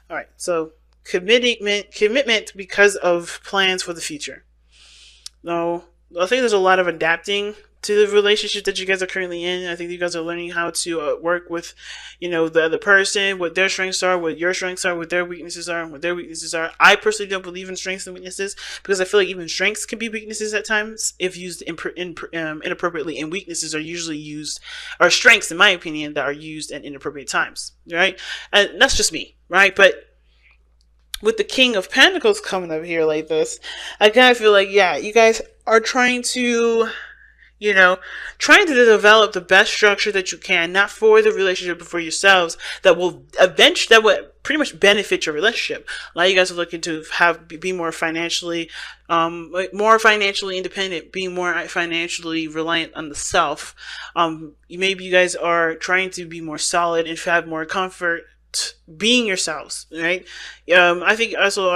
All right. So commitment because of plans for the future. No, I think there's a lot of adapting to the relationship that you guys are currently in. I think you guys are learning how to work with, the other person, what their strengths are, what your strengths are, what their weaknesses are, what their weaknesses are. I personally don't believe in strengths and weaknesses because I feel like even strengths can be weaknesses at times if used inappropriately, and weaknesses are usually used, or strengths, in my opinion, that are used at inappropriate times, right? And that's just me, right? But with the King of Pentacles coming up here like this, I kind of feel like, yeah, you guys are trying to, trying to develop the best structure that you can, not for the relationship, but for yourselves, that will pretty much benefit your relationship. A lot of you guys are looking to be more financially, independent, being more financially reliant on the self. Maybe you guys are trying to be more solid and have more comfort being yourselves, right? I think also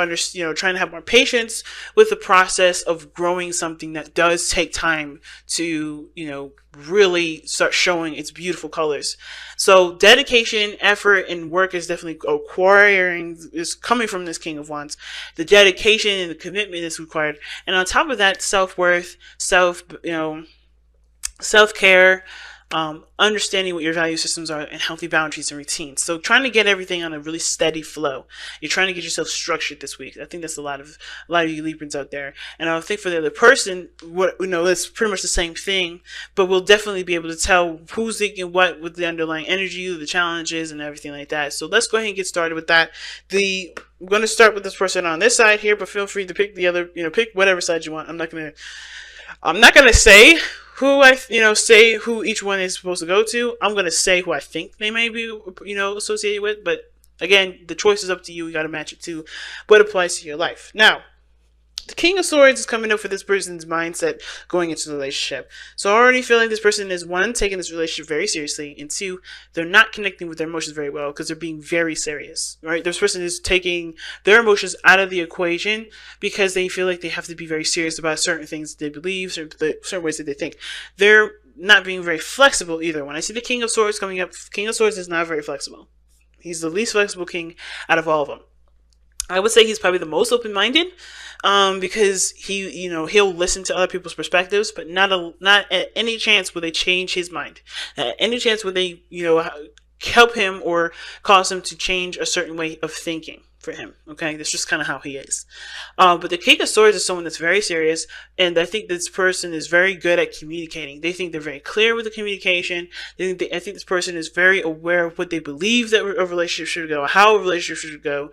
trying to have more patience with the process of growing something that does take time to, really start showing its beautiful colors. So dedication, effort, and work is definitely is coming from this King of Wands. The dedication and the commitment is required. And on top of that, self-worth, self-care, understanding what your value systems are, and healthy boundaries and routines. So trying to get everything on a really steady flow. You're trying to get yourself structured this week. I think that's a lot of you Librans out there. And I think for the other person, it's pretty much the same thing, but we'll definitely be able to tell who's thinking what with the underlying energy, the challenges, and everything like that. So let's go ahead and get started with that. I'm going to start with this person on this side here, but feel free to pick the other, pick whatever side you want. I'm not going to say say who each one is supposed to go to. I'm going to say who I think they may be, associated with. But again, the choice is up to you. You got to match it to what applies to your life. Now, the King of Swords is coming up for this person's mindset going into the relationship. So I already feel like this person is, one, taking this relationship very seriously, and two, they're not connecting with their emotions very well because they're being very serious, right? This person is taking their emotions out of the equation because they feel like they have to be very serious about certain things that they believe, certain ways that they think. They're not being very flexible either. When I see the King of Swords coming up, King of Swords is not very flexible. He's the least flexible king out of all of them. I would say he's probably the most open-minded, because he'll listen to other people's perspectives, but not at any chance will they change his mind. At any chance will they, help him or cause him to change a certain way of thinking for him. Okay, that's just kind of how he is. But the King of Swords is someone that's very serious, and I think this person is very good at communicating. They think they're very clear with the communication. I think this person is very aware of what they believe that a relationship should go, how a relationship should go.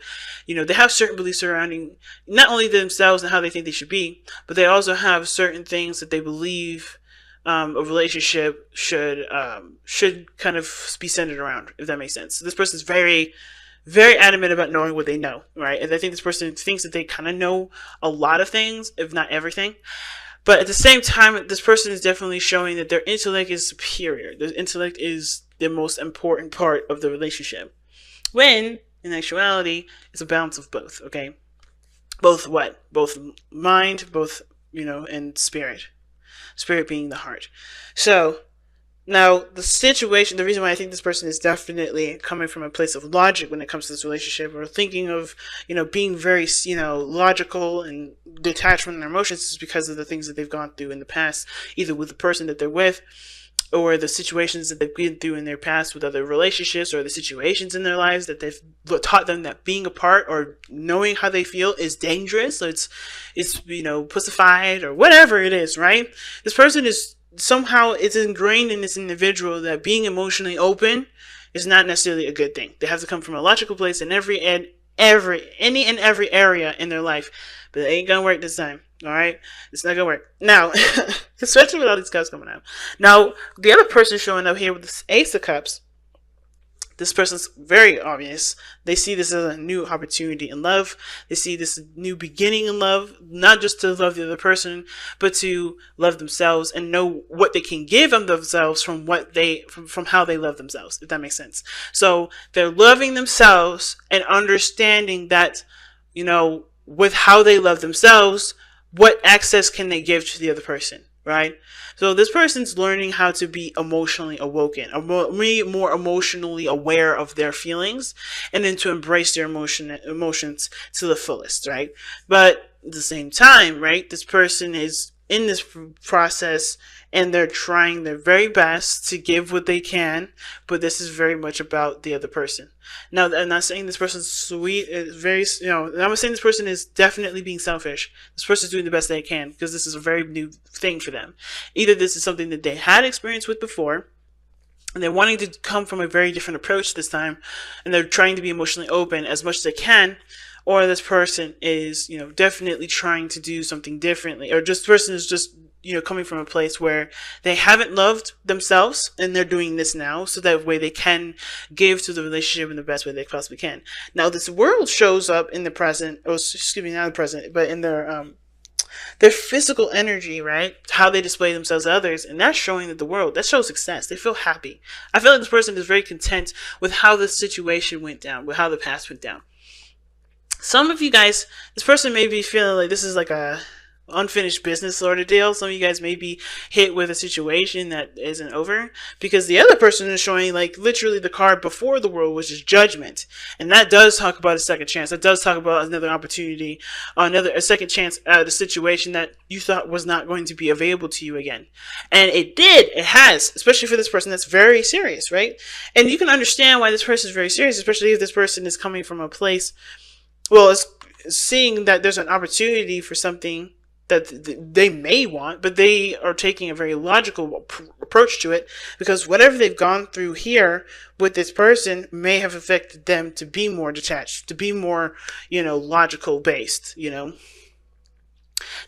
They have certain beliefs surrounding not only themselves and how they think they should be, but they also have certain things that they believe a relationship should kind of be centered around, if that makes sense. So this person is very, very adamant about knowing what they know, right? And I think this person thinks that they kind of know a lot of things, if not everything. But at the same time, this person is definitely showing that their intellect is superior. Their intellect is the most important part of the relationship. When, in actuality, it's a balance of both, okay? Both what? Both mind, and spirit. Spirit being the heart. So, now, the reason why I think this person is definitely coming from a place of logic when it comes to this relationship, or thinking of, being very, logical and detached from their emotions, is because of the things that they've gone through in the past, either with the person that they're with, or the situations that they've been through in their past with other relationships, or the situations in their lives that they've taught them that being apart or knowing how they feel is dangerous. So it's pussified or whatever it is, right? This person is somehow, it's ingrained in this individual that being emotionally open is not necessarily a good thing. They have to come from a logical place in every area in their life, but it ain't gonna work this time. All right, it's not gonna work now, especially with all these cups coming out. Now, the other person showing up here with this Ace of Cups, this person's very obvious. They see this as a new opportunity in love. They see this new beginning in love, not just to love the other person, but to love themselves and know what they can give of themselves from how they love themselves, if that makes sense. So they're loving themselves and understanding that, with how they love themselves, what access can they give to the other person, right? So this person's learning how to be emotionally awoken, more emotionally aware of their feelings, and then to embrace their emotions to the fullest, right? But at the same time, right, this person is in this process and they're trying their very best to give what they can, but this is very much about the other person. Now, I'm not saying this person's sweet, very, I'm not saying this person is definitely being selfish. This person's doing the best they can because this is a very new thing for them. Either this is something that they had experience with before, and they're wanting to come from a very different approach this time, and they're trying to be emotionally open as much as they can, or this person is, definitely trying to do something differently, or just person is just, coming from a place where they haven't loved themselves and they're doing this now so that way they can give to the relationship in the best way they possibly can. Now, this world shows up in the present, or excuse me, not the present, but in their physical energy, right? How they display themselves to others, and that's showing that the world, that shows success. They feel happy. I feel like this person is very content with how the situation went down, with how the past went down. Some of you guys, this person may be feeling like this is like a unfinished business sort of deal. Some of you guys may be hit with a situation that isn't over because the other person is showing like literally the card before the world, which is judgment. And that does talk about a second chance. That does talk about another opportunity, a second chance at a situation that you thought was not going to be available to you again. And it has, especially for this person that's very serious, right? And you can understand why this person is very serious, especially if this person is coming from a place, it's seeing that there's an opportunity for something that they may want, but they are taking a very logical approach to it because whatever they've gone through here with this person may have affected them to be more detached, to be more, logical based,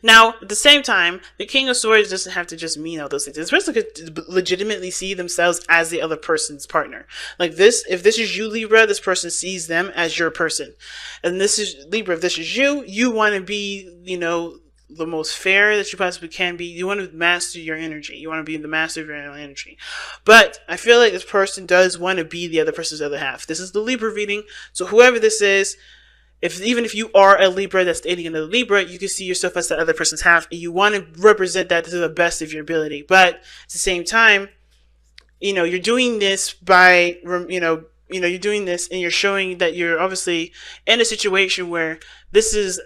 Now, at the same time, the King of Swords doesn't have to just mean all those things. This person could legitimately see themselves as the other person's partner. Like this, if this is you, Libra, this person sees them as your person. And this is, Libra, if this is you want to be, the most fair that you possibly can be. You want to master your energy. You want to be the master of your own energy. But I feel like this person does want to be the other person's other half. This is the Libra reading. So whoever this is, even if you are a Libra that's dating another Libra, you can see yourself as the other person's half, and you want to represent that to the best of your ability. But at the same time, you're doing this by, you're doing this and you're showing that you're obviously in a situation where this is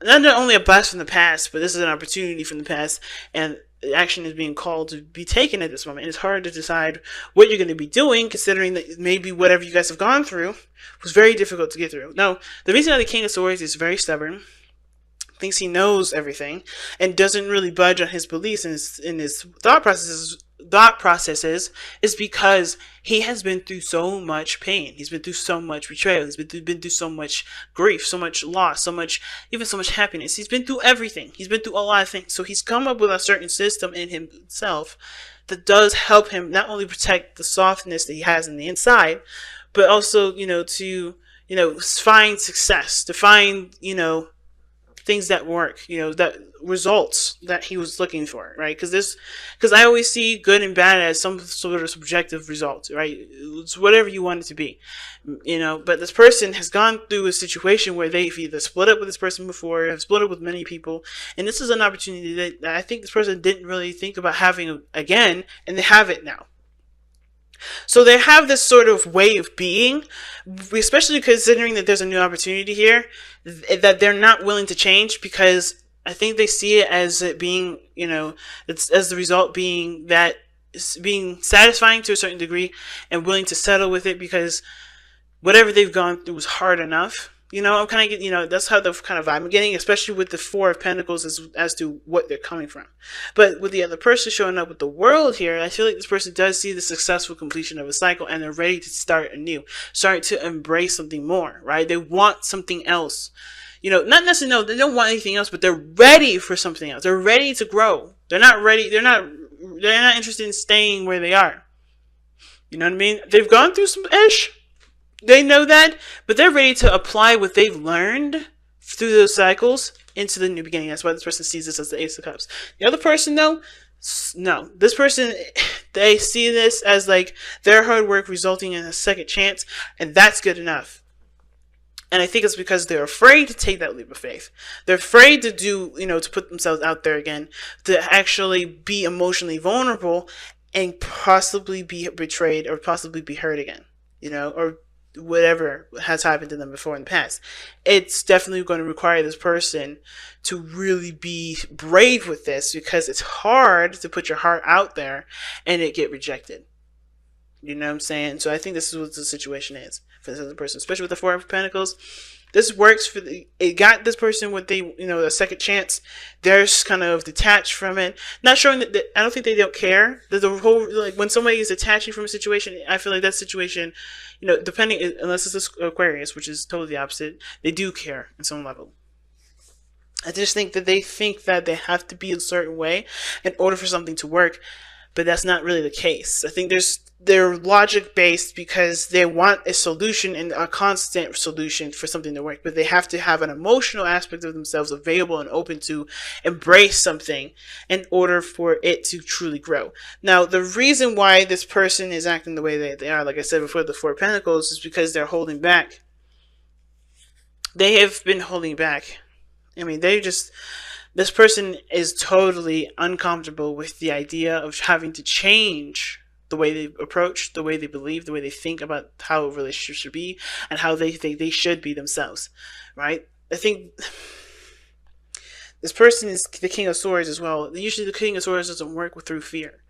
not only a blast from the past, but this is an opportunity from the past, and action is being called to be taken at this moment. And it's hard to decide what you're going to be doing, considering that maybe whatever you guys have gone through was very difficult to get through. Now, the reason why the King of Swords is very stubborn, thinks he knows everything, and doesn't really budge on his beliefs and his thought processes is because he has been through so much pain. He's been through so much betrayal. He's been through so much grief, so much loss, even so much happiness. He's been through everything. He's been through a lot of things. So he's come up with a certain system in himself that does help him not only protect the softness that he has in the inside, but also, to, find success, to find, things that work, that results that he was looking for, right? Because I always see good and bad as some sort of subjective result, right? It's whatever you want it to be, but this person has gone through a situation where they've either split up with this person before, have split up with many people, and this is an opportunity that I think this person didn't really think about having again, and they have it now. So they have this sort of way of being, especially considering that there's a new opportunity here, that they're not willing to change because I think they see it as it being, as the result being that it's being satisfying to a certain degree and willing to settle with it because whatever they've gone through was hard enough. I'm kind of getting, that's how the kind of vibe I'm getting, especially with the Four of Pentacles as to what they're coming from. But with the other person showing up with the World here, I feel like this person does see the successful completion of a cycle and they're ready to start anew, start to embrace something more, right? They want something else. Not necessarily, no, they don't want anything else, but they're ready for something else. They're ready to grow. They're not ready. They're not interested in staying where they are. You know what I mean? They've gone through some ish. They know that, but they're ready to apply what they've learned through those cycles into the new beginning. That's why this person sees this as the Ace of Cups. The other person, though, no. This person, they see this as like their hard work resulting in a second chance, and that's good enough. And I think it's because they're afraid to take that leap of faith. They're afraid to do, to put themselves out there again, to actually be emotionally vulnerable and possibly be betrayed or possibly be hurt again, or whatever has happened to them before in the past. It's definitely going to require this person to really be brave with this, because it's hard to put your heart out there and it get rejected. You know what I'm saying? So I think this is what the situation is for this other person, especially with the Four of Pentacles. This works for it got this person what they, a second chance. They're kind of detached from it, not showing that I don't think they don't care. There's a whole, like, when somebody is detaching from a situation, I feel like that situation, depending, unless it's Aquarius, which is totally the opposite, they do care on some level. I just think that they think that they have to be a certain way in order for something to work, but that's not really the case. I think they're logic based because they want a solution and a constant solution for something to work, but they have to have an emotional aspect of themselves available and open to embrace something in order for it to truly grow. Now, the reason why this person is acting the way they are, like I said before, the Four of Pentacles, is because they're holding back. They have been holding back. I mean, this person is totally uncomfortable with the idea of having to change the way they approach, the way they believe, the way they think about how a relationship should be, and how they think they should be themselves, right? I think this person is the King of Swords as well. Usually the King of Swords doesn't work through fear.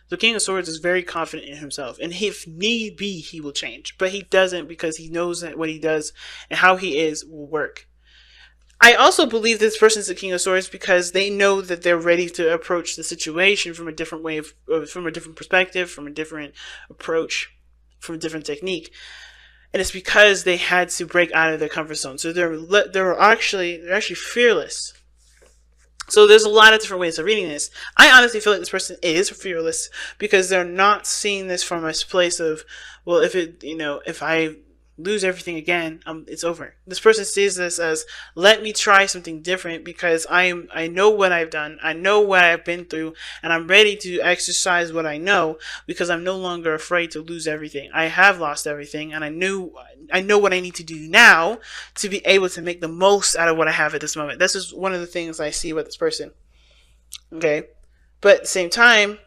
The King of Swords is very confident in himself, and if need be, he will change. But he doesn't, because he knows that what he does and how he is will work. I also believe this person is the King of Swords because they know that they're ready to approach the situation from a different way, from a different perspective, from a different approach, from a different technique. And it's because they had to break out of their comfort zone. So they're actually fearless. So there's a lot of different ways of reading this. I honestly feel like this person is fearless because they're not seeing this from a place of, well, if I lose everything again, it's over. This person sees this as, let me try something different because I know what I've done, I know what I've been through, and I'm ready to exercise what I know because I'm no longer afraid to lose everything. I have lost everything, and I know what I need to do now to be able to make the most out of what I have at this moment. This is one of the things I see with this person. Okay, but at the same time,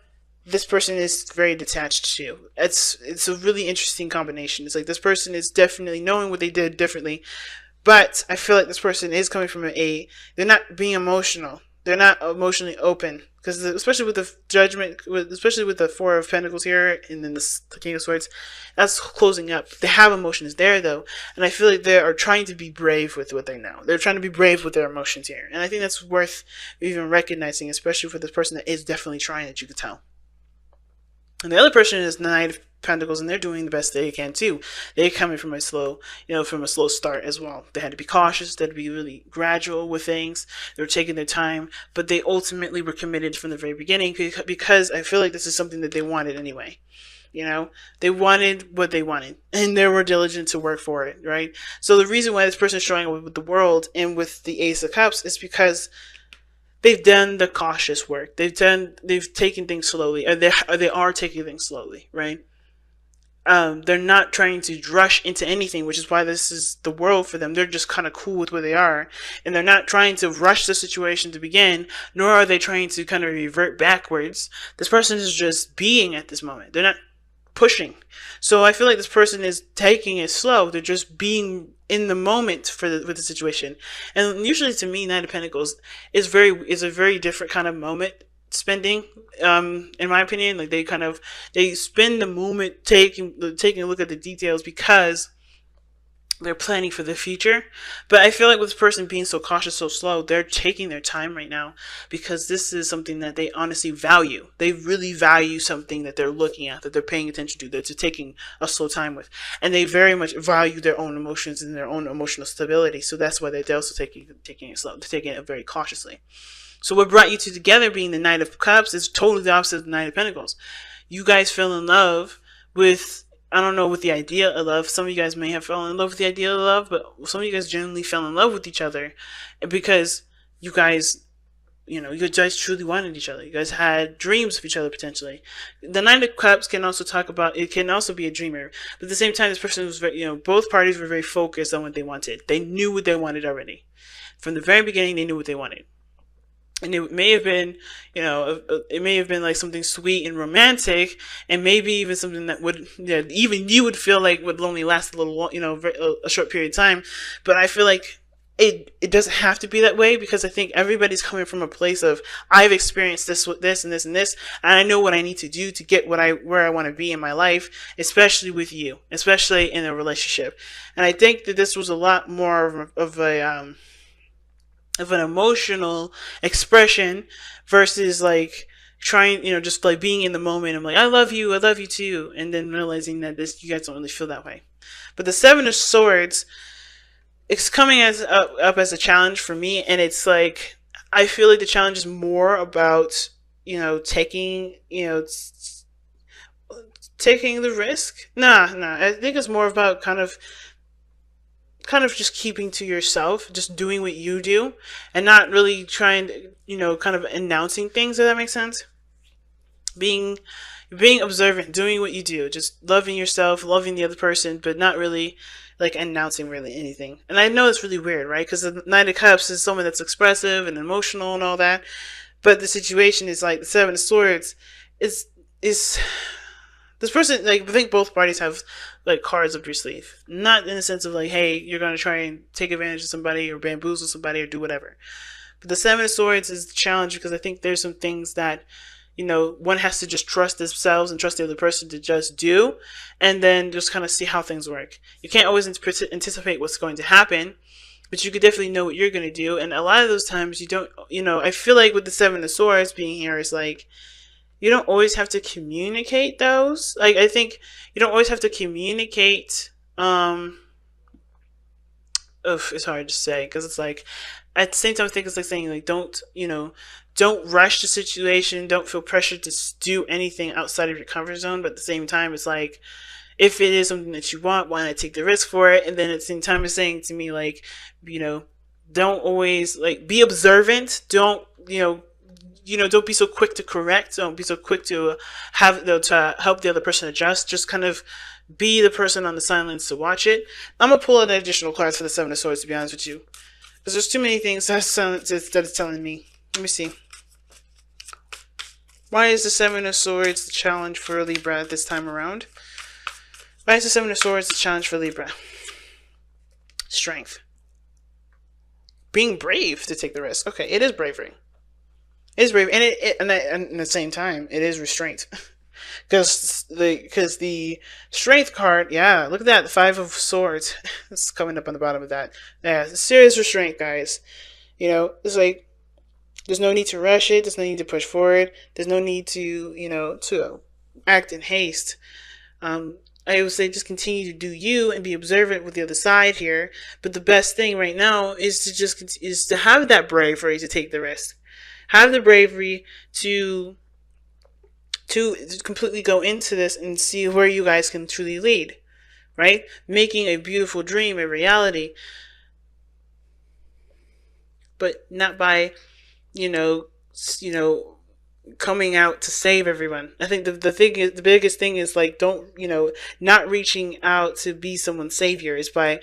this person is very detached too. It's a really interesting combination. It's like this person is definitely knowing what they did differently, but I feel like this person is coming from they're not being emotional. They're not emotionally open, because especially with the Judgment, especially with the Four of Pentacles here, and then the King of Swords, that's closing up. They have emotions there though, and I feel like they are trying to be brave with what they know. They're trying to be brave with their emotions here, and I think that's worth even recognizing, especially for this person that is definitely trying, that you could tell. And the other person is the Knight of Pentacles, and they're doing the best they can too. They're coming from a slow start as well. They had to be cautious. They had to be really gradual with things. They were taking their time, but they ultimately were committed from the very beginning, because I feel like this is something that they wanted anyway. They wanted what they wanted, and they were diligent to work for it, right? So the reason why this person is showing up with the World and with the Ace of Cups is because they've done the cautious work. They've taken things slowly, or they are taking things slowly, right? They're not trying to rush into anything, which is why this is the World for them. They're just kind of cool with where they are, and they're not trying to rush the situation to begin, nor are they trying to kind of revert backwards. This person is just being at this moment. They're not pushing. So I feel like this person is taking it slow. They're just being in the moment with the situation. And usually, to me, Knight of Pentacles is a very different kind of moment spending, in my opinion. Like they spend the moment taking a look at the details because they're planning for the future. But I feel like with this person being so cautious, so slow, they're taking their time right now because this is something that they honestly value. They really value something that they're looking at, that they're paying attention to, that they're taking a slow time with. And they very much value their own emotions and their own emotional stability. So that's why they're also taking it slow. They're taking it very cautiously. So what brought you two together, being the Knight of Cups, is totally the opposite of the Knight of Pentacles. You guys fell in love with, I don't know, with the idea of love. Some of you guys may have fallen in love with the idea of love, but some of you guys genuinely fell in love with each other because you guys you guys truly wanted each other. You guys had dreams of each other potentially. The Nine of Cups can also talk about, it can also be a dreamer. But at the same time, this person was very, both parties were very focused on what they wanted. They knew what they wanted already. From the very beginning, they knew what they wanted. And it may have been, it may have been like something sweet and romantic, and maybe even something that would, even you would feel like would only last a little, a short period of time. But I feel like it doesn't have to be that way, because I think everybody's coming from a place of, I've experienced this with this and this and this, and I know what I need to do to get where I want to be in my life, especially with you, especially in a relationship. And I think that this was a lot more of an emotional expression versus like trying, just like being in the moment. I'm like, I love you too, and then realizing that you guys don't really feel that way. But the Seven of Swords, it's coming up as a challenge for me, and it's like, I feel like the challenge is more about taking the risk. Nah, I think it's more about kind of just keeping to yourself, just doing what you do, and not really trying to, kind of announcing things, if that makes sense. Being observant, doing what you do, just loving yourself, loving the other person, but not really like announcing really anything. And I know it's really weird, right? Because the Knight of Cups is someone that's expressive and emotional and all that, but the situation is like the Seven of Swords is this person, like, I think both parties have like cards up your sleeve. Not in the sense of like, hey, you're going to try and take advantage of somebody or bamboozle somebody or do whatever. But the Seven of Swords is the challenge, because I think there's some things that, one has to just trust themselves and trust the other person to just do, and then just kind of see how things work. You can't always anticipate what's going to happen, but you could definitely know what you're going to do. And a lot of those times you don't, I feel like with the Seven of Swords being here is like, you don't always have to communicate those. Like, I think you don't always have to communicate. It's hard to say, because it's like, at the same time, I think it's like saying, like, don't rush the situation. Don't feel pressured to do anything outside of your comfort zone. But at the same time, it's like, if it is something that you want, why not take the risk for it? And then at the same time, it's saying to me, like, don't always, like, be observant. Don't be so quick to correct. Don't be so quick to help the other person adjust. Just kind of be the person on the sidelines to watch it. I'm gonna pull out additional cards for the Seven of Swords, to be honest with you, because there's too many things that it's telling me. Let me see. Why is the Seven of Swords the challenge for Libra this time around? Why is the Seven of Swords the challenge for Libra? Strength. Being brave to take the risk. Okay, it is bravery. It is brave, and and at the same time, it is restraint. Because the strength card, yeah, look at that, the Five of Swords. It's coming up on the bottom of that. Yeah, it's serious restraint, guys. It's like, there's no need to rush it. There's no need to push forward. There's no need to, to act in haste. I would say just continue to do you and be observant with the other side here. But the best thing right now is to have that bravery to take the risk. Have the bravery to completely go into this and see where you guys can truly lead, right? Making a beautiful dream a reality, but not by, coming out to save everyone. I think the biggest thing is like, don't, not reaching out to be someone's savior, is by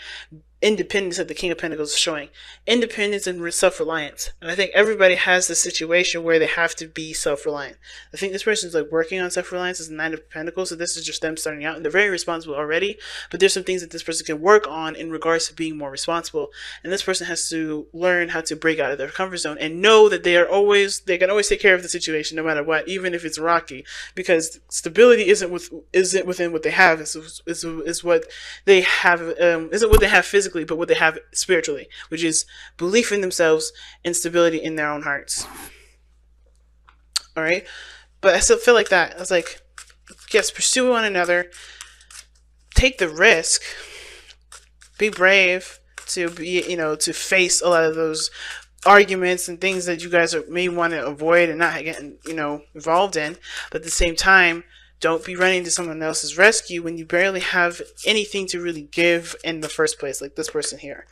independence that the King of Pentacles is showing. Independence and self-reliance. And I think everybody has this situation where they have to be self-reliant. I think this person is like working on self-reliance as the Nine of Pentacles, so this is just them starting out, and they're very responsible already, but there's some things that this person can work on in regards to being more responsible. And this person has to learn how to break out of their comfort zone and know that they can always take care of the situation no matter what, even if it's rocky, because stability isn't within what they have, is what they have, isn't what they have physically, but what they have spiritually, which is belief in themselves and stability in their own hearts. All right, but I still feel like that. I was like, yes, pursue one another, take the risk, be brave to be, to face a lot of those arguments and things that you guys may want to avoid and not getting, involved in. But at the same time, don't be running to someone else's rescue when you barely have anything to really give in the first place, like this person here.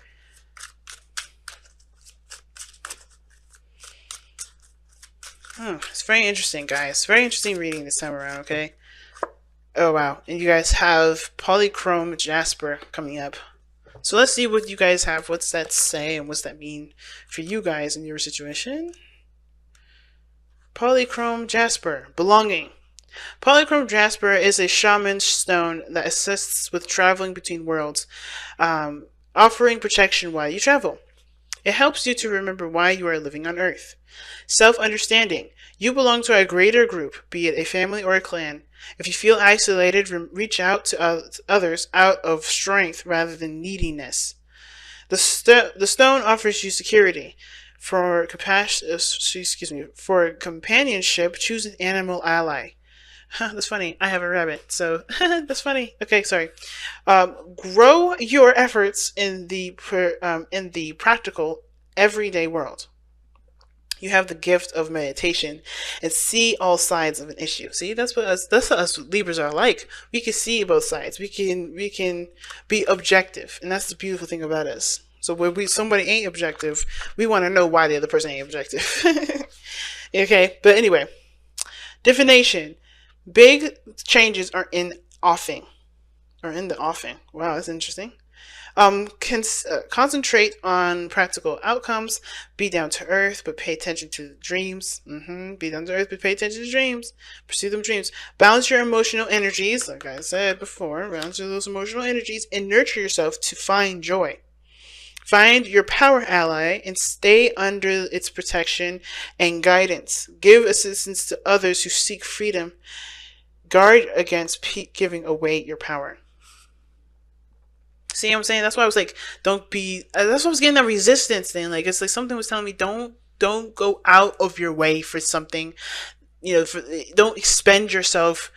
It's very interesting, guys. Very interesting reading this time around, okay? Oh, wow. And you guys have Polychrome Jasper coming up. So let's see what you guys have. What's that say and what's that mean for you guys in your situation? Polychrome Jasper, belonging. Polychrome Jasper is a shaman stone that assists with traveling between worlds, offering protection while you travel. It helps you to remember why you are living on Earth. Self-understanding. You belong to a greater group, be it a family or a clan. If you feel isolated, reach out to others out of strength rather than neediness. The stone offers you security. For companionship, choose an animal ally. That's funny. I have a rabbit, so that's funny. Okay, sorry. Grow your efforts in the practical, everyday world. You have the gift of meditation and see all sides of an issue. See, that's what us Libras are like. We can see both sides. We can be objective, and that's the beautiful thing about us. So when somebody ain't objective, we want to know why the other person ain't objective. Okay, but anyway, divination. Big changes are in the offing. Wow, that's interesting. Concentrate on practical outcomes. Be down to earth, but pay attention to the dreams. Be down to earth, but pay attention to dreams. Pursue them dreams. Balance your emotional energies, like I said before. Balance those emotional energies and nurture yourself to find joy. Find your power ally and stay under its protection and guidance. Give assistance to others who seek freedom. Guard against giving away your power. See what I'm saying? That's why I was like, don't be. That's why I was getting that resistance thing. Like, it's like something was telling me, don't go out of your way for something. Don't expend yourself.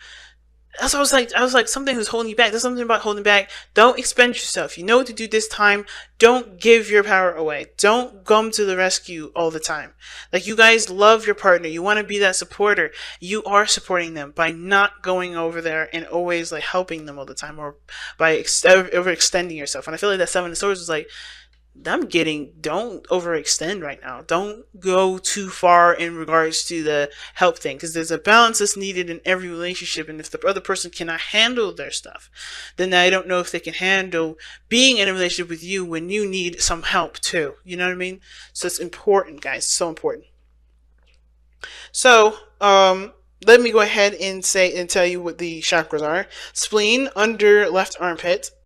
That's what I was like, something was holding you back. There's something about holding back. Don't expend yourself. You know what to do this time. Don't give your power away. Don't come to the rescue all the time. Like, you guys love your partner. You want to be that supporter. You are supporting them by not going over there and always like helping them all the time, or by overextending yourself. And I feel like that Seven of Swords was like, don't overextend right now. Don't go too far in regards to the help thing, because there's a balance that's needed in every relationship, and if the other person cannot handle their stuff, then I don't know if they can handle being in a relationship with you when you need some help too. You know what I mean? So it's important, guys. So important. So, let me go ahead and tell you what the chakras are. Spleen, under left armpit.